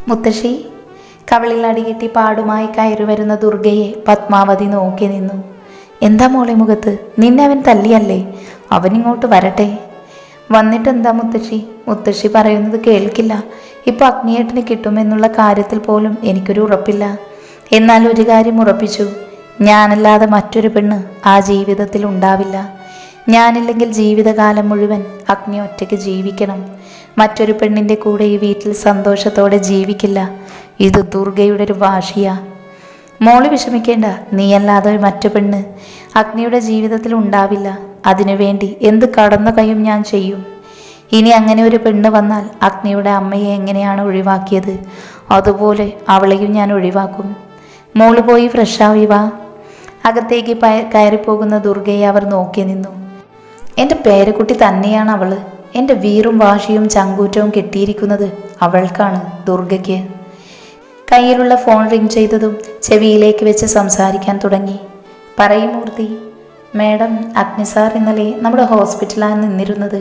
മുത്തശ്ശി. കവളിൽ അടികെട്ടി പാടുമായി കയറി വരുന്ന ദുർഗയെ പത്മാവതി നോക്കി നിന്നു. എന്താ മോളെ മുഖത്ത്? നിന്നെ അവൻ തല്ലിയല്ലേ? അവനിങ്ങോട്ട് വരട്ടെ. വന്നിട്ടെന്താ മുത്തശ്ശി? മുത്തശ്ശി പറയുന്നത് കേൾക്കില്ല. ഇപ്പോൾ അഗ്നിയേട്ടന് കിട്ടുമെന്നുള്ള കാര്യത്തിൽ പോലും എനിക്കൊരു ഉറപ്പില്ല. എന്നാൽ ഒരു കാര്യം ഉറപ്പിച്ചു, ഞാനല്ലാതെ മറ്റൊരു പെണ്ണ് ആ ജീവിതത്തിൽ ഉണ്ടാവില്ല. ഞാനില്ലെങ്കിൽ ജീവിതകാലം മുഴുവൻ അഗ്നി ഒറ്റയ്ക്ക് ജീവിക്കണം. മറ്റൊരു പെണ്ണിൻ്റെ കൂടെ ഈ വീട്ടിൽ സന്തോഷത്തോടെ ജീവിക്കില്ല. ഇത് ദുർഗയുടെ ഒരു വാശിയാ. മോള് വിഷമിക്കേണ്ട. നീയല്ലാതെ മറ്റു പെണ്ണ് അഗ്നിയുടെ ജീവിതത്തിൽ ഉണ്ടാവില്ല. അതിനുവേണ്ടി എന്ത് കടന്ന കൈയും ഞാൻ ചെയ്യും. ഇനി അങ്ങനെ ഒരു പെണ്ണ് വന്നാൽ അഗ്നിയുടെ അമ്മയെ എങ്ങനെയാണ് ഒഴിവാക്കിയത് അതുപോലെ അവളെയും ഞാൻ ഒഴിവാക്കും. മോള് പോയി ഫ്രഷാവി വാ. അകത്തേക്ക് കയറിപ്പോകുന്ന ദുർഗയെ അവർ നോക്കി നിന്നു. എൻ്റെ പേരക്കുട്ടി തന്നെയാണ് അവള്. എൻ്റെ വീറും വാശിയും ചങ്കൂറ്റവും കിട്ടിയിരിക്കുന്നത് അവൾക്കാണ്, ദുർഗയ്ക്ക്. കയ്യിലുള്ള ഫോൺ റിങ് ചെയ്തതും ചെവിയിലേക്ക് വെച്ച് സംസാരിക്കാൻ തുടങ്ങി. പറയും മൂർത്തി. മേഡം, അഗ്നി സാർ ഇന്നലെ നമ്മുടെ ഹോസ്പിറ്റലാണ് നിന്നിരുന്നത്.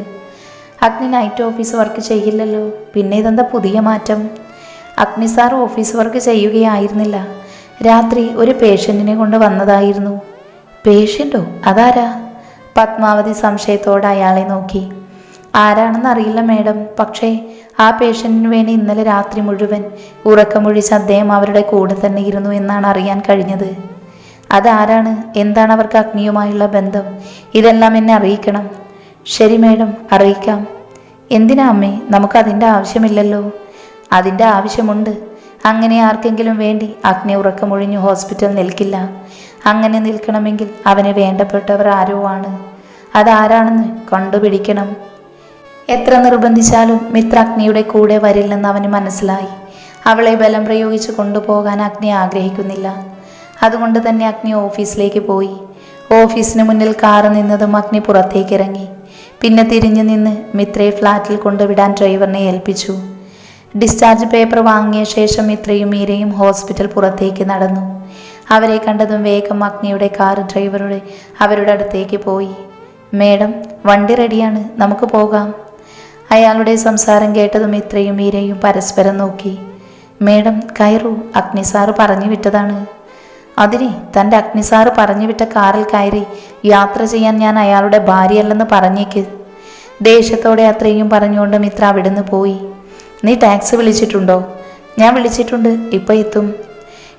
അഗ്നി നൈറ്റ് ഓഫീസ് വർക്ക് ചെയ്യില്ലല്ലോ, പിന്നെ ഇതെന്താ പുതിയ മാറ്റം? അഗ്നി സാർ ഓഫീസ് വർക്ക് ചെയ്യുകയായിരുന്നില്ല. രാത്രി ഒരു പേഷ്യൻറ്റിനെ കൊണ്ട് വന്നതായിരുന്നു. പേഷ്യൻ്റോ? അതാരാ? പത്മാവതി സംശയത്തോടെ അയാളെ നോക്കി. ആരാണെന്നറിയില്ല മേഡം, പക്ഷേ ആ പേഷ്യൻറ്റിന് വേണ്ടി ഇന്നലെ രാത്രി മുഴുവൻ ഉറക്കമൊഴിച്ച് അദ്ദേഹം അവരുടെ കൂടെ തന്നെ ഇരുന്നു എന്നാണ് അറിയാൻ കഴിഞ്ഞത്. അതാരാണ്? എന്താണ് അവർക്ക് അഗ്നിയുമായുള്ള ബന്ധം? ഇതെല്ലാം എന്നെ അറിയിക്കണം. ശരി മേഡം, അറിയിക്കാം. എന്തിനാ അമ്മേ? നമുക്കതിൻ്റെ ആവശ്യമില്ലല്ലോ. അതിൻ്റെ ആവശ്യമുണ്ട്. അങ്ങനെ ആർക്കെങ്കിലും വേണ്ടി അഗ്നി ഉറക്കമൊഴിഞ്ഞ് ഹോസ്പിറ്റൽ നിൽക്കില്ല. അങ്ങനെ നിൽക്കണമെങ്കിൽ അവന് വേണ്ടപ്പെട്ടവർ ആരോ ആണ്. അതാരാണെന്ന് കണ്ടുപിടിക്കണം. എത്ര നിർബന്ധിച്ചാലും മിത്ര അഗ്നിയുടെ കൂടെ വരില്ലെന്ന് അവന് മനസ്സിലായി. അവളെ ബലം പ്രയോഗിച്ച് കൊണ്ടുപോകാൻ അഗ്നി ആഗ്രഹിക്കുന്നില്ല. അതുകൊണ്ട് തന്നെ അഗ്നി ഓഫീസിലേക്ക് പോയി. ഓഫീസിന് മുന്നിൽ കാറ് നിന്നതും അഗ്നി പുറത്തേക്ക് ഇറങ്ങി. പിന്നെ തിരിഞ്ഞു നിന്ന് മിത്രയെ ഫ്ലാറ്റിൽ കൊണ്ടുവിടാൻ ഡ്രൈവറിനെ ഏൽപ്പിച്ചു. ഡിസ്ചാർജ് പേപ്പർ വാങ്ങിയ ശേഷം മിത്രയും മീരയും ഹോസ്പിറ്റൽ പുറത്തേക്ക് നടന്നു. അവരെ കണ്ടതും വേഗം അഗ്നിയുടെ കാർ അവരുടെ അടുത്തേക്ക് പോയി. മേഡം, വണ്ടി റെഡിയാണ്, നമുക്ക് പോകാം. അയാളുടെ സംസാരം കേട്ടതും മിത്രയും മീരയും പരസ്പരം നോക്കി. മേഡം കയറൂ, അഗ്നി സാറ് പറഞ്ഞു വിട്ടതാണ്. അതിന് തൻ്റെ അഗ്നി സാറ് പറഞ്ഞു വിട്ട കാറിൽ കയറി യാത്ര ചെയ്യാൻ ഞാൻ അയാളുടെ ഭാര്യയല്ലെന്ന് പറഞ്ഞേക്ക്. ദേഷ്യത്തോടെ അത്രയും പറഞ്ഞുകൊണ്ട് മിത്ര അവിടുന്ന് പോയി. നീ ടാക്സി വിളിച്ചിട്ടുണ്ടോ? ഞാൻ വിളിച്ചിട്ടുണ്ട്, ഇപ്പോൾ എത്തും.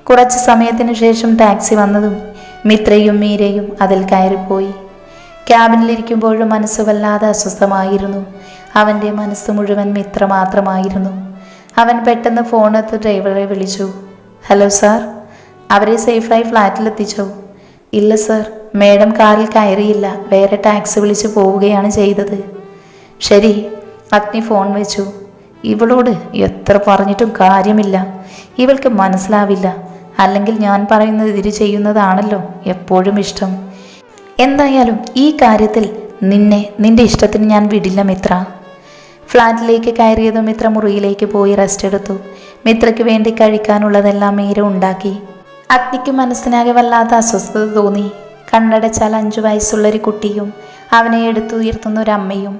കുറച്ച് സമയത്തിന് ശേഷം ടാക്സി വന്നതും മിത്രയും മീരയും അതിൽ കയറിപ്പോയി. ക്യാബിനിലിരിക്കുമ്പോഴും മനസ്സ് വല്ലാതെ അസ്വസ്ഥമായിരുന്നു. അവൻ്റെ മനസ്സ് മുഴുവൻ മിത്ര മാത്രമായിരുന്നു. അവൻ പെട്ടെന്ന് ഫോണെടുത്ത് ഡ്രൈവറെ വിളിച്ചു. ഹലോ സാർ, അവരെ സേഫായി ഫ്ലാറ്റിലെത്തിച്ചോ? ഇല്ല സാർ, മേഡം കാറിൽ കയറിയില്ല, വേറെ ടാക്സി വിളിച്ച് പോവുകയാണ് ചെയ്തത്. ശരി. അഗ്നി ഫോൺ വെച്ചു. ഇവളോട് എത്ര പറഞ്ഞിട്ടും കാര്യമില്ല, ഇവൾക്ക് മനസ്സിലാവില്ല. അല്ലെങ്കിൽ ഞാൻ പറയുന്നത് ഇതിര് ചെയ്യുന്നതാണല്ലോ എപ്പോഴും ഇഷ്ടം. എന്തായാലും ഈ കാര്യത്തിൽ നിന്റെ ഇഷ്ടത്തിന് ഞാൻ വിടില്ല മിത്ര. ഫ്ലാറ്റിലേക്ക് കയറിയതും മിത്ര മുറിയിലേക്ക് പോയി റെസ്റ്റ് എടുത്തു. മിത്രയ്ക്ക് വേണ്ടി കഴിക്കാനുള്ളതെല്ലാം മീര ഉണ്ടാക്കി. അഗ്നിക്ക് മനസ്സിനാകെ വല്ലാത്ത അസ്വസ്ഥത തോന്നി. കണ്ണടച്ചാൽ 5 വയസ്സുള്ളൊരു കുട്ടിയും അവനെ എടുത്തുയർത്തുന്ന ഒരമ്മയും.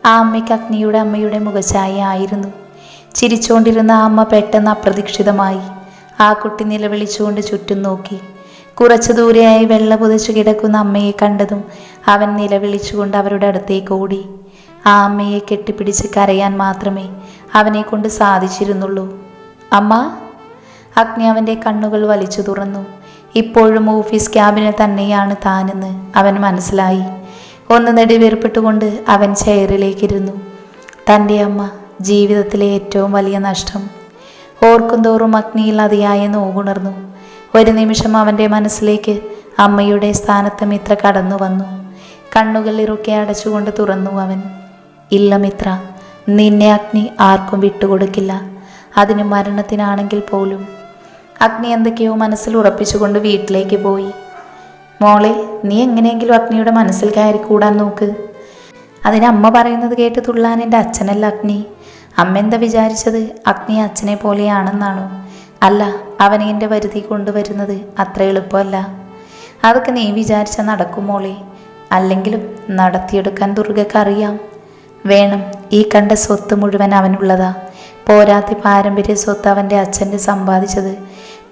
ആ അമ്മയ്ക്ക് അഗ്നിയുടെ അമ്മയുടെ മുഖഛായ ആയിരുന്നു. ചിരിച്ചുകൊണ്ടിരുന്ന ആ അമ്മ പെട്ടെന്ന് അപ്രതീക്ഷിതമായി. ആ കുട്ടി നിലവിളിച്ചുകൊണ്ട് ചുറ്റും നോക്കി. കുറച്ചു ദൂരെയായി വെള്ള പുതച്ചു കിടക്കുന്ന അമ്മയെ കണ്ടതും അവൻ നിലവിളിച്ചുകൊണ്ട് അവരുടെ അടുത്തേക്ക് ഓടി. ആ അമ്മയെ കെട്ടിപ്പിടിച്ച് കരയാൻ മാത്രമേ അവനെ കൊണ്ട് സാധിച്ചിരുന്നുള്ളൂ. അമ്മ. അഗ്നി അവൻ്റെ കണ്ണുകൾ വലിച്ചു തുറന്നു. ഇപ്പോഴും ഓഫീസ് ക്യാബിന് തന്നെയാണ് താനെന്ന് അവൻ മനസ്സിലായി. ഒന്ന് നെടുവേർപ്പെട്ടുകൊണ്ട് അവൻ ചെയറിലേക്കിരുന്നു. തൻ്റെ അമ്മ, ജീവിതത്തിലെ ഏറ്റവും വലിയ നഷ്ടം. ഓർക്കുന്തോറും അഗ്നിയിൽ അതിയായ നോവുണർന്നു. ഒരു നിമിഷം അവൻ്റെ മനസ്സിലേക്ക് അമ്മയുടെ സ്ഥാനത്ത് മിത്ര കടന്നു വന്നു. കണ്ണുകൾ ഇറുക്കെ അടച്ചുകൊണ്ട് തുറന്നു അവൻ. ഇല്ല മിത്ര, നിന്നെ അഗ്നി ആർക്കും വിട്ടുകൊടുക്കില്ല, അതിന് മരണത്തിനാണെങ്കിൽ പോലും. അഗ്നി എന്തൊക്കെയോ മനസ്സിൽ ഉറപ്പിച്ചുകൊണ്ട് വീട്ടിലേക്ക് പോയി. മോളെ, നീ എങ്ങനെയെങ്കിലും അഗ്നിയുടെ മനസ്സിൽ കയറി കൂടാൻ നോക്ക്. അതിന് അമ്മ പറയുന്നത് കേട്ട് തുള്ളാൻ എൻ്റെ അച്ഛനല്ല അഗ്നി. അമ്മ എന്താ വിചാരിച്ചത്? അഗ്നി അച്ഛനെ പോലെയാണെന്നാണോ? അല്ല, അവനെ എൻ്റെ വരുതി കൊണ്ടുവരുന്നത് അത്ര എളുപ്പമല്ല. അതൊക്കെ നീ വിചാരിച്ച നടക്കും മോളെ. അല്ലെങ്കിലും നടത്തിയെടുക്കാൻ ദുർഗയ്ക്ക് അറിയാം. വേണം, ഈ കണ്ട സ്വത്ത് മുഴുവൻ അവനുള്ളതാ. പോരാത്തി പാരമ്പര്യ സ്വത്ത് അവൻ്റെ അച്ഛൻ്റെ സമ്പാദിച്ചത്,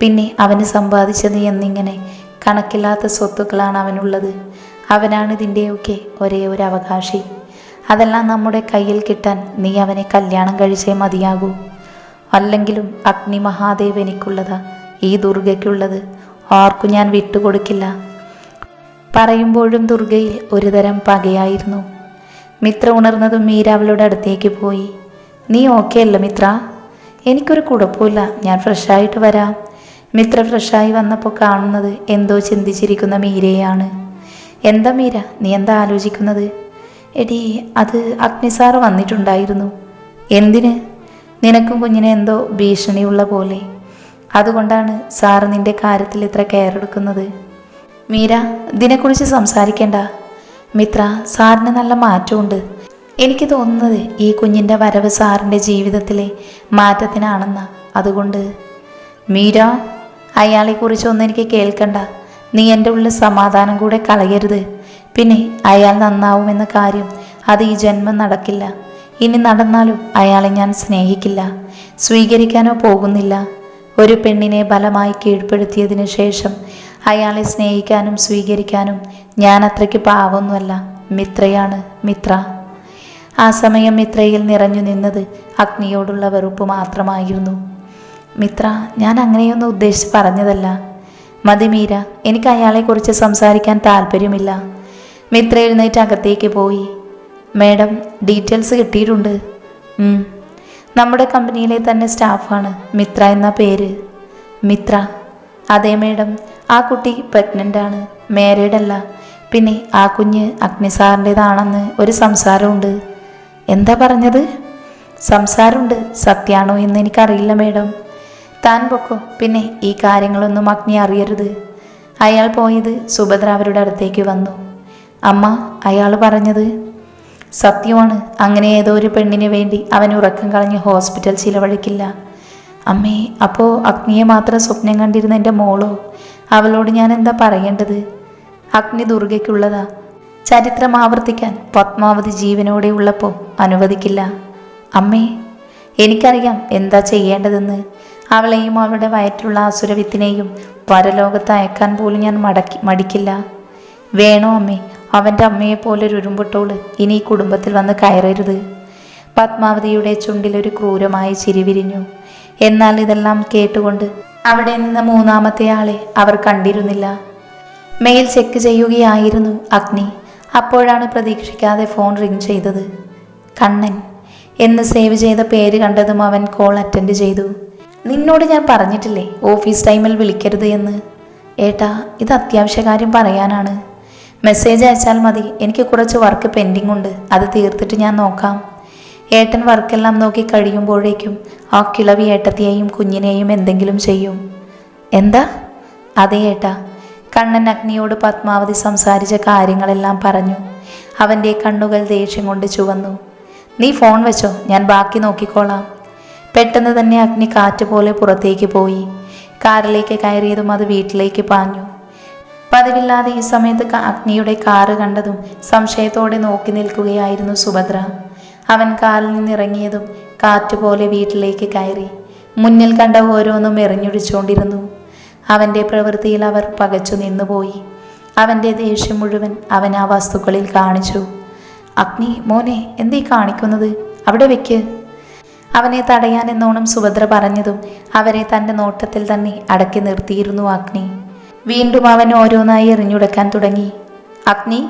പിന്നെ അവന് സമ്പാദിച്ചത് എന്നിങ്ങനെ കണക്കില്ലാത്ത സ്വത്തുക്കളാണ് അവനുള്ളത്. അവനാണ് ഇതിൻ്റെയൊക്കെ ഒരേ ഒരു അവകാശി. അതെല്ലാം നമ്മുടെ കയ്യിൽ കിട്ടാൻ നീ അവനെ കല്യാണം കഴിച്ചേ മതിയാകൂ. അല്ലെങ്കിലും അഗ്നി മഹാദേവ് എനിക്കുള്ളതാ, ഈ ദുർഗയ്ക്കുള്ളത് ആർക്കും ഞാൻ വിട്ടുകൊടുക്കില്ല. പറയുമ്പോഴും ദുർഗയിൽ ഒരുതരം പകയായിരുന്നു. മിത്ര ഉണർന്നതും മീര അവളുടെ അടുത്തേക്ക് പോയി. നീ ഓക്കെ അല്ല മിത്ര? എനിക്കൊരു കുഴപ്പമില്ല, ഞാൻ ഫ്രഷായിട്ട് വരാം. മിത്ര ഫ്രഷായി വന്നപ്പോൾ കാണുന്നത് എന്തോ ചിന്തിച്ചിരിക്കുന്ന മീരയാണ്. എന്താ മീര, നീ എന്താ ആലോചിക്കുന്നത്? എടീ, അത് അഗ്നിസാറ് വന്നിട്ടുണ്ടായിരുന്നു. എന്തിന്? നിനക്കും കുഞ്ഞിനെ എന്തോ ഭീഷണിയുള്ള പോലെ. അതുകൊണ്ടാണ് സാറ് നിന്റെ കാര്യത്തിൽ ഇത്ര കെയർ എടുക്കുന്നത്. മീര, ഇതിനെക്കുറിച്ച് സംസാരിക്കേണ്ട. മിത്ര, സാറിന് നല്ല മാറ്റമുണ്ട്. എനിക്ക് തോന്നുന്നത് ഈ കുഞ്ഞിൻ്റെ വരവ് സാറിൻ്റെ ജീവിതത്തിലെ മാറ്റത്തിനാണെന്നാ. അതുകൊണ്ട് മീര, അയാളെക്കുറിച്ചൊന്നും എനിക്ക് കേൾക്കണ്ട. നീ എൻ്റെ ഉള്ളിൽ സമാധാനം കൂടെ കളയരുത്. പിന്നെ അയാൾ നന്നാവുമെന്ന കാര്യം അത് ഈ ജന്മം നടക്കില്ല. ഇനി നടന്നാലും അയാളെ ഞാൻ സ്നേഹിക്കില്ല, സ്വീകരിക്കാനോ പോകുന്നില്ല. ഒരു പെണ്ണിനെ ബലമായി കീഴ്പ്പെടുത്തിയതിനു ശേഷം അയാളെ സ്നേഹിക്കാനും സ്വീകരിക്കാനും ഞാൻ അത്രയ്ക്ക് പാവൊന്നുമല്ല. മിത്രയാണ് മിത്ര. ആ സമയം മിത്രയിൽ നിറഞ്ഞു നിന്നത് അഗ്നിയോടുള്ള വെറുപ്പ് മാത്രമായിരുന്നു. മിത്ര, ഞാൻ അങ്ങനെയൊന്നും ഉദ്ദേശിച്ച് പറഞ്ഞതല്ല. മതി മീര, എനിക്ക് അയാളെക്കുറിച്ച് സംസാരിക്കാൻ താല്പര്യമില്ല. മിത്ര എഴുന്നേറ്റ് അകത്തേക്ക് പോയി. മേഡം, ഡീറ്റെയിൽസ് കിട്ടിയിട്ടുണ്ട്. നമ്മുടെ കമ്പനിയിലെ തന്നെ സ്റ്റാഫാണ്, മിത്ര എന്ന പേര്. മിത്ര? അതെ മേഡം, ആ കുട്ടി പ്രഗ്നൻ്റാണ്, മാരീഡല്ല. പിന്നെ ആ കുഞ്ഞ് അഗ്നിസാറിൻ്റെതാണെന്ന് ഒരു സംസാരമുണ്ട്. എന്താ പറഞ്ഞത്? സംസാരമുണ്ട്, സത്യാണോ എന്ന് എനിക്കറിയില്ല മേഡം. താൻ പൊക്കോ, പിന്നെ ഈ കാര്യങ്ങളൊന്നും അഗ്നി അറിയരുത്. അയാൾ പോയത് സുഭദ്ര അവരുടെ അടുത്തേക്ക് വന്നു. അമ്മ, അയാൾ പറഞ്ഞത് സത്യമാണ്. അങ്ങനെ ഏതോ ഒരു പെണ്ണിന് വേണ്ടി അവൻ ഉറക്കം കളഞ്ഞ് ഹോസ്പിറ്റൽ ചിലവഴിക്കില്ല. അമ്മേ, അപ്പോൾ അഗ്നിയെ മാത്രം സ്വപ്നം കണ്ടിരുന്ന എൻ്റെ മോളോ? അവളോട് ഞാൻ എന്താ പറയേണ്ടത്? അഗ്നി ദുർഗയ്ക്കുള്ളതാ. ചരിത്രം ആവർത്തിക്കാൻ പത്മാവതി ജീവനോടെ ഉള്ളപ്പോൾ അനുവദിക്കില്ല. അമ്മേ, എനിക്കറിയാം എന്താ ചെയ്യേണ്ടതെന്ന്. അവളെയും അവളുടെ വയറ്റിലുള്ള അസുരവിത്തിനെയും പരലോകത്ത് അയക്കാൻ പോലും ഞാൻ മടിക്കില്ല. വേണോ അമ്മേ? അവൻ്റെ അമ്മയെപ്പോലൊരു ഉരുമ്പുട്ടോള് ഇനി ഈ കുടുംബത്തിൽ വന്ന് കയറരുത്. പത്മാവതിയുടെ ചുണ്ടിലൊരു ക്രൂരമായ ചിരി വിരിഞ്ഞു. എന്നാൽ ഇതെല്ലാം കേട്ടുകൊണ്ട് അവിടെ നിന്ന് മൂന്നാമത്തെ ആളെ അവർ കണ്ടിരുന്നില്ല. മെയിൽ ചെക്ക് ചെയ്യുകയായിരുന്നു അഗ്നി. അപ്പോഴാണ് പ്രതീക്ഷിക്കാതെ ഫോൺ റിങ് ചെയ്തത്. കണ്ണൻ എന്ന് സേവ് ചെയ്ത പേര് കണ്ടതും അവൻ കോൾ അറ്റൻഡ് ചെയ്തു. നിന്നോട് ഞാൻ പറഞ്ഞിട്ടില്ലേ ഓഫീസ് ടൈമിൽ വിളിക്കരുത് എന്ന്? ഏട്ടാ, ഇത് അത്യാവശ്യ കാര്യം പറയാനാണ്. മെസ്സേജ് അയച്ചാൽ മതി. എനിക്ക് കുറച്ച് വർക്ക് പെൻഡിങ് ഉണ്ട്, അത് തീർത്തിട്ട് ഞാൻ നോക്കാം. ഏട്ടൻ വർക്കെല്ലാം നോക്കി കഴിയുമ്പോഴേക്കും ആ കിളവി ഏട്ടത്തിയെയും കുഞ്ഞിനെയും എന്തെങ്കിലും ചെയ്യും. എന്താ? അതെ ഏട്ടാ. കണ്ണൻ അഗ്നിയോട് പത്മാവതി സംസാരിച്ച കാര്യങ്ങളെല്ലാം പറഞ്ഞു. അവൻ്റെ കണ്ണുകൾ ദേഷ്യം കൊണ്ട് ചുവന്നു. നീ ഫോൺ വെച്ചോ, ഞാൻ ബാക്കി നോക്കിക്കോളാം. പെട്ടെന്ന് തന്നെ അഗ്നി കാറ്റ് പോലെ പുറത്തേക്ക് പോയി. കാറിലേക്ക് കയറിയതും അത് വീട്ടിലേക്ക് പാഞ്ഞു. പതിവില്ലാതെ ഈ സമയത്ത് അഗ്നിയുടെ കാറ് കണ്ടതും സംശയത്തോടെ നോക്കി നിൽക്കുകയായിരുന്നു സുഭദ്ര. അവൻ കാറിൽ നിന്നിറങ്ങിയതും കാറ്റുപോലെ വീട്ടിലേക്ക് കയറി. മുന്നിൽ കണ്ട ഓരോന്നും എറിഞ്ഞൊടിച്ചുകൊണ്ടിരുന്നു. അവൻ്റെ പ്രവൃത്തിയിൽ അവർ പകച്ചു നിന്നുപോയി. അവൻ്റെ ദേഷ്യം മുഴുവൻ അവൻ ആ വസ്തുക്കളിൽ കാണിച്ചു. അഗ്നി, മോനെ, എന്തീ കാണിക്കുന്നത്? അവിടെ വെക്ക്. അവനെ തടയാൻ എന്നോണം സുഭദ്ര പറഞ്ഞതും അവരെ തൻ്റെ നോട്ടത്തിൽ തന്നെ അടക്കി നിർത്തിയിരുന്നു അഗ്നി. വീണ്ടും അവൻ ഓരോന്നായി എറിഞ്ഞുടക്കാൻ തുടങ്ങി. അഗ്നി!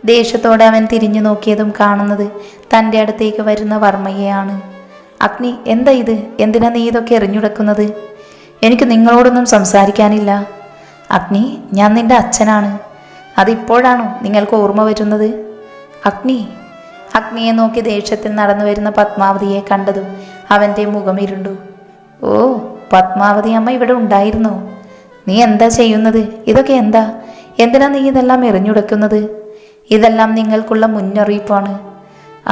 ദേഷ്യത്തോടെ അവൻ തിരിഞ്ഞു നോക്കിയതും കാണുന്നത് തൻ്റെ അടുത്തേക്ക് വരുന്ന വർമ്മയെയാണ്. അഗ്നി, എന്താ ഇത്? എന്തിനാ നീ ഇതൊക്കെ എറിഞ്ഞുടക്കുന്നത്? എനിക്ക് നിങ്ങളോടൊന്നും സംസാരിക്കാനില്ല. അഗ്നി, ഞാൻ നിന്റെ അച്ഛനാണ്. അതിപ്പോഴാണോ നിങ്ങൾക്ക് ഓർമ്മ വരുന്നത്? അഗ്നി! അഗ്നിയെ നോക്കി ദേഷ്യത്തിൽ നടന്നു വരുന്ന പത്മാവതിയെ കണ്ടതും അവൻ്റെ മുഖം ഇരുണ്ടു. ഓ, പത്മാവതി അമ്മ ഇവിടെ ഉണ്ടായിരുന്നോ? നീ എന്താ ചെയ്യുന്നത്? ഇതൊക്കെ എന്താ? എന്തിനാ നീ ഇതെല്ലാം എറിഞ്ഞുടക്കുന്നത്? ഇതെല്ലാം നിങ്ങൾക്കുള്ള മുന്നറിയിപ്പാണ്.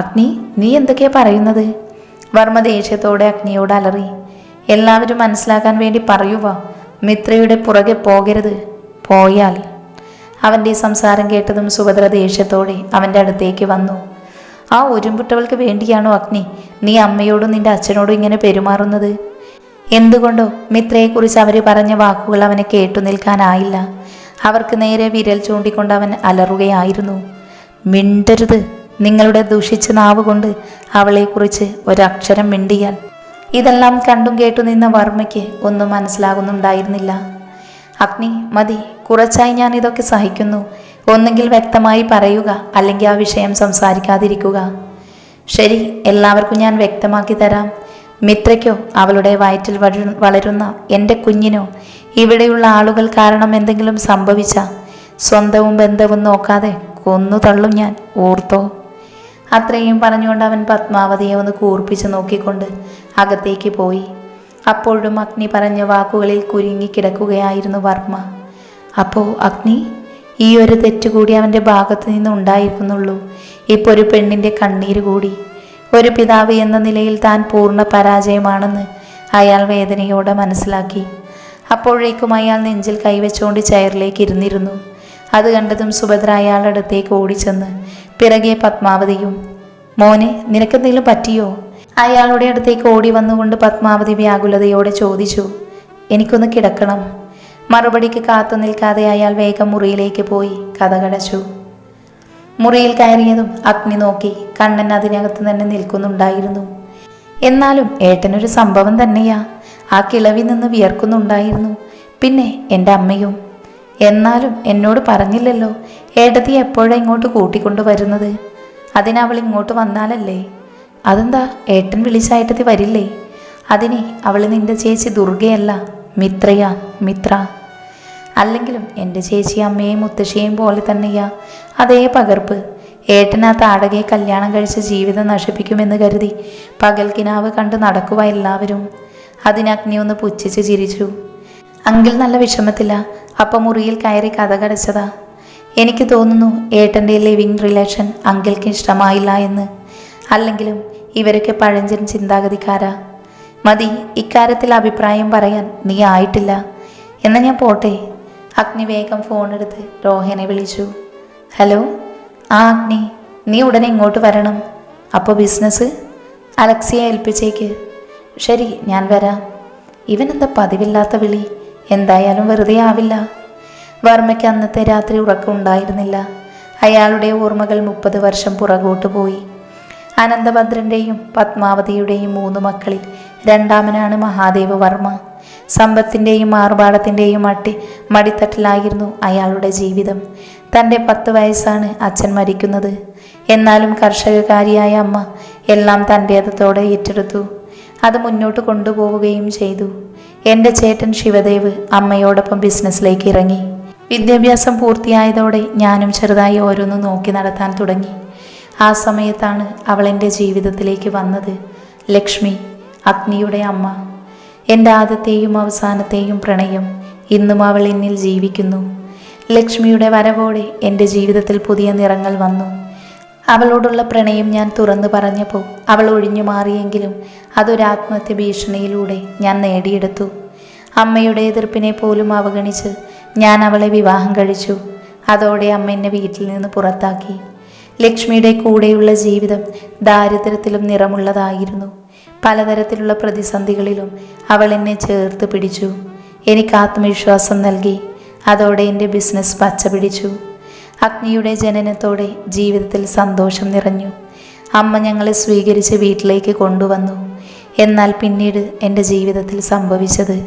അഗ്നി, നീ എന്തൊക്കെയാ പറയുന്നത്? വർമ്മ ദേഷ്യത്തോടെ അഗ്നിയോട് അലറി. എല്ലാവരും മനസ്സിലാക്കാൻ വേണ്ടി പറയുക, മിത്രയുടെ പുറകെ പോകരുത്. പോയാൽ. അവൻ്റെ സംസാരം കേട്ടതും സുഭദ്ര ദേഷ്യത്തോടെ അവൻ്റെ അടുത്തേക്ക് വന്നു. ആ ഒരുമ്പുട്ടവൾക്ക് വേണ്ടിയാണോ അഗ്നി നീ അമ്മയോടും നിന്റെ അച്ഛനോടും ഇങ്ങനെ പെരുമാറുന്നത്? എന്തുകൊണ്ടോ മിത്രയെക്കുറിച്ച് അവർ പറഞ്ഞ വാക്കുകൾ അവനെ കേട്ടു നിൽക്കാനായില്ല. അവർക്ക് നേരെ വിരൽ ചൂണ്ടിക്കൊണ്ട് അവൻ അലറുകയായിരുന്നു. മിണ്ടരുത്, നിങ്ങളുടെ ദുഷിച്ച നാവ് കൊണ്ട് അവളെക്കുറിച്ച് ഒരക്ഷരം മിണ്ടിയാൽ. ഇതെല്ലാം കണ്ടും കേട്ടു നിന്ന വർമ്മയ്ക്ക് ഒന്നും മനസ്സിലാകുന്നുണ്ടായിരുന്നില്ല. അഗ്നി, മതി, കുറച്ചായി ഞാൻ ഇതൊക്കെ സഹിക്കുന്നു. ഒന്നെങ്കിൽ വ്യക്തമായി പറയുക, അല്ലെങ്കിൽ ആ വിഷയം സംസാരിക്കാതിരിക്കുക. ശരി, എല്ലാവർക്കും ഞാൻ വ്യക്തമാക്കി തരാം. മിത്രയ്ക്കോ അവളുടെ വയറ്റിൽ വളരുന്ന എൻ്റെ കുഞ്ഞിനോ ഇവിടെയുള്ള ആളുകൾ കാരണം എന്തെങ്കിലും സംഭവിച്ച സ്വന്തവും ബന്ധവും നോക്കാതെ കൊന്നു തള്ളും ഞാൻ, ഓർത്തോ. അത്രയും പറഞ്ഞുകൊണ്ട് അവൻ പത്മാവതിയെ ഒന്ന് കൂർപ്പിച്ച് നോക്കിക്കൊണ്ട് അകത്തേക്ക് പോയി. അപ്പോഴും അഗ്നി പറഞ്ഞ വാക്കുകളിൽ കുരുങ്ങിക്കിടക്കുകയായിരുന്നു വർമ്മ. അപ്പോൾ അഗ്നി, ഈ ഒരു തെറ്റുകൂടി അവൻ്റെ ഭാഗത്തു നിന്ന് ഉണ്ടായിരിക്കുന്നുള്ളൂ. ഇപ്പോൾ ഒരു പെണ്ണിൻ്റെ കണ്ണീര് കൂടി. ഒരു പിതാവ് എന്ന നിലയിൽ താൻ പൂർണ്ണ പരാജയമാണെന്ന് അയാൾ വേദനയോടെ മനസ്സിലാക്കി. അപ്പോഴേക്കും അയാൾ നെഞ്ചിൽ കൈവച്ചുകൊണ്ട് ചെയറിലേക്ക് ഇരുന്നിരുന്നു. അത് കണ്ടതും സുഭദ്ര അയാളുടെ അടുത്തേക്ക് ഓടിച്ചെന്ന് പിറകെ പത്മാവതിയും. മോനെ, നിനക്കെന്തെങ്കിലും പറ്റിയോ? അയാളുടെ അടുത്തേക്ക് ഓടി വന്നുകൊണ്ട് പത്മാവതി വ്യാകുലതയോടെ ചോദിച്ചു. എനിക്കൊന്ന് കിടക്കണം. മറുപടിക്ക് കാത്തു നിൽക്കാതെ അയാൾ വേഗം മുറിയിലേക്ക് പോയി കതകടച്ചു. മുറിയിൽ കയറിയതും അഗ്നി നോക്കി. കണ്ണൻ അതിനകത്ത് തന്നെ നിൽക്കുന്നുണ്ടായിരുന്നു. എന്നാലും ഏട്ടനൊരു സംഭവം തന്നെയാ. ആ കിളവി നിന്ന് വിയർക്കുന്നുണ്ടായിരുന്നു. പിന്നെ എൻ്റെ അമ്മയും. എന്നാലും എന്നോട് പറഞ്ഞില്ലല്ലോ. ഏട്ടത്തി എപ്പോഴാണ് ഇങ്ങോട്ട് കൂട്ടിക്കൊണ്ടു വരുന്നത്? അതിനവൾ ഇങ്ങോട്ട് വന്നാലല്ലേ? അതെന്താ, ഏട്ടൻ വിളിച്ച ഏട്ടത്തി വരില്ലേ? അതിനെ അവൾ നിന്റെ ചേച്ചി ദുർഗയല്ല, മിത്രയാ, മിത്ര. അല്ലെങ്കിലും എൻ്റെ ചേച്ചി അമ്മയെയും മുത്തശ്ശിയെയും പോലെ തന്നെയാ, അതേ പകർപ്പ്. ഏട്ടൻ ആ താടകയെ കല്യാണം കഴിച്ച് ജീവിതം നശിപ്പിക്കുമെന്ന് കരുതി പകൽക്കിനാവ് കണ്ട് നടക്കുക എല്ലാവരും. അതിനഗ്നി ഒന്ന് പുച്ഛിച്ച് ചിരിച്ചു. അങ്കിൾ നല്ല വിഷമത്തില്ല. അപ്പം മുറിയിൽ കയറി കതകടച്ചതാ. എനിക്ക് തോന്നുന്നു ഏട്ടൻ്റെ ലിവിങ് റിലേഷൻ അങ്കിൾക്ക് ഇഷ്ടമായില്ല എന്ന്. അല്ലെങ്കിലും ഇവരൊക്കെ പഴഞ്ചൻ ചിന്താഗതിക്കാരാ. മതി, ഇക്കാര്യത്തിൽ അഭിപ്രായം പറയാൻ നീ ആയിട്ടില്ല. എന്നാൽ ഞാൻ പോട്ടെ. അഗ്നി വേഗം ഫോണെടുത്ത് രോഹനെ വിളിച്ചു. ഹലോ. ആ അഗ്നി, നീ ഉടനെ ഇങ്ങോട്ട് വരണം. അപ്പോൾ ബിസിനസ് അലക്സിയെ ഏൽപ്പിച്ചേക്ക്. ശരി, ഞാൻ വരാം. ഇവനെന്താ പതിവില്ലാത്ത വിളി? എന്തായാലും വെറുതെ ആവില്ല. വർമ്മയ്ക്ക് അന്നത്തെ രാത്രി ഉറക്കമുണ്ടായിരുന്നില്ല. അയാളുടെ ഓർമ്മകൾ 30 വർഷം പുറകോട്ട് പോയി. അനന്തഭദ്രൻ്റെയും പത്മാവതിയുടെയും 3 മക്കളിൽ രണ്ടാമനാണ് മഹാദേവ വർമ്മ. സമ്പത്തിൻ്റെയും ആർഭാടത്തിൻ്റെയും മടിത്തട്ടിലായിരുന്നു അയാളുടെ ജീവിതം. തൻ്റെ 10 വയസ്സാണ് അച്ഛൻ മരിക്കുന്നത്. എന്നാലും കർഷകകാരിയായ അമ്മ എല്ലാം തൻ്റേതോടെ ഏറ്റെടുത്തു. അത് മുന്നോട്ട് കൊണ്ടുപോവുകയും ചെയ്തു. എൻ്റെ ചേട്ടൻ ശിവദേവ് അമ്മയോടൊപ്പം ബിസിനസ്സിലേക്ക് ഇറങ്ങി. വിദ്യാഭ്യാസം പൂർത്തിയായതോടെ ഞാനും ചെറുതായി ഓരോന്ന് നോക്കി നടത്താൻ തുടങ്ങി. ആ സമയത്താണ് അവൾ എൻ്റെ ജീവിതത്തിലേക്ക് വന്നത്. ലക്ഷ്മി, അഗ്നിയുടെ അമ്മ. എൻ്റെ ആദ്യത്തെയും അവസാനത്തെയും പ്രണയം. ഇന്നും അവൾ എന്നിൽ ജീവിക്കുന്നു. ലക്ഷ്മിയുടെ വരവോടെ എൻ്റെ ജീവിതത്തിൽ പുതിയ നിറങ്ങൾ വന്നു. അവളോടുള്ള പ്രണയം ഞാൻ തുറന്നു പറഞ്ഞപ്പോൾ അവൾ ഒഴിഞ്ഞു മാറിയെങ്കിലും അതൊരു ആത്മഹത്യ ഭീഷണിയിലൂടെ ഞാൻ നേടിയെടുത്തു. അമ്മയുടെ എതിർപ്പിനെ പോലും അവഗണിച്ച് ഞാൻ അവളെ വിവാഹം കഴിച്ചു. അതോടെ അമ്മ എന്നെ വീട്ടിൽ നിന്ന് പുറത്താക്കി. ലക്ഷ്മിയുടെ കൂടെയുള്ള ജീവിതം ദാരിദ്ര്യത്തിലും നിറമുള്ളതായിരുന്നു. പലതരത്തിലുള്ള പ്രതിസന്ധികളിലും അവൾ എന്നെ ചേർത്ത് പിടിച്ചു. എനിക്ക് ആത്മവിശ്വാസം നൽകി. അതോടെ എൻ്റെ ബിസിനസ് പച്ച പിടിച്ചു. അഗ്നിയുടെ ജനനത്തോടെ ജീവിതത്തിൽ സന്തോഷം നിറഞ്ഞു. അമ്മ ഞങ്ങളെ സ്വീകരിച്ച് വീട്ടിലേക്ക് കൊണ്ടുവന്നു. എന്നാൽ പിന്നീട് എൻ്റെ ജീവിതത്തിൽ സംഭവിച്ചത്